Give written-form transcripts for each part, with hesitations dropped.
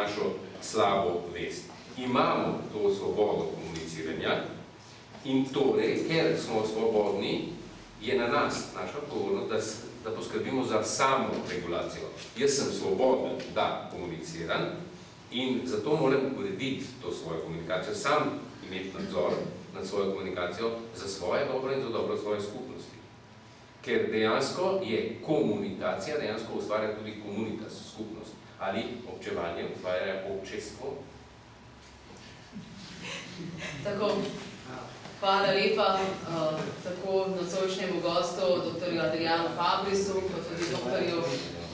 našo slabo vest. Imamo to svobodo komuniciranja in torej, ker smo svobodni, je na nas, naša odgovornost, da poskrbimo za samo regulacijo. Jaz sem svoboden, da komuniciram in zato moram urediti to svojo komunikacijo, sam imeti nadzor nad svojo komunikacijo za svoje dobro in za dobro svoje skupnosti. Ker dejansko je komunikacija, dejansko ustvarja tudi komunitas, skupnost. Ali občevanje ustvarja občestvo? Tako, hvala lepa tako nocojšnjemu gostu, dr. Adrianu Fabrisu, kot tudi dr.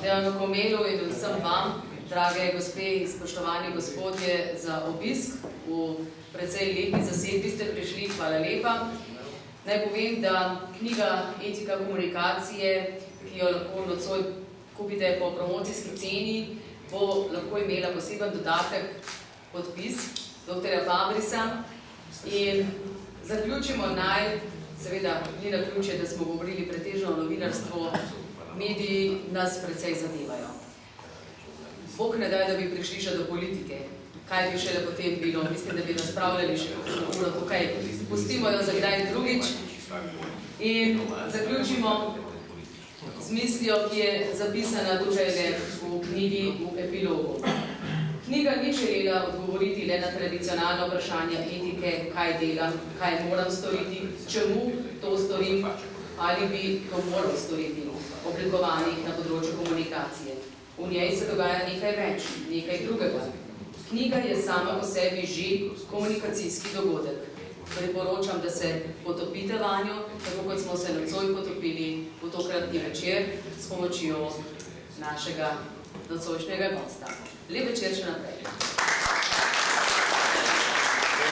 Dejanu Komelu in vsem vam, drage gospe in spoštovani gospodje, za obisk v precej lepi zasedbi ste prišli. Hvala lepa. Naj povem, da knjiga Etika komunikacije, ki jo lahko nocoj kupite po promocijski ceni, bo lahko imela poseben dodatek, podpis dr. Fabrisa. In zaključimo seveda ni naključje, da smo govorili pretežno o novinarstvu, mediji nas precej zadevajo. Bog ne daj, da bi prišli še do politike. Kaj bi šele potem bilo? Mislim, da bi razpravljali še kakšno uro tukaj. Pustimo jo za kdaj drugič. In zaključimo z mislijo, ki je zapisana tukaj v knjigi v epilogu. Knjiga ni želela odgovoriti le na tradicionalno vprašanje etike, kaj delam, kaj moram storiti, čemu to storim, ali bi to moral storiti, oblikovanih na področju komunikacije. V njej se dogaja nekaj več, nekaj drugega. Knjiga je sama po sebi že komunikacijski dogodek. Priporočam, da se potopite vanjo, tako kot smo se nocoj potopili v tokratni večer s pomočjo našega nocojšnjega gosta. Lep večer še naprej.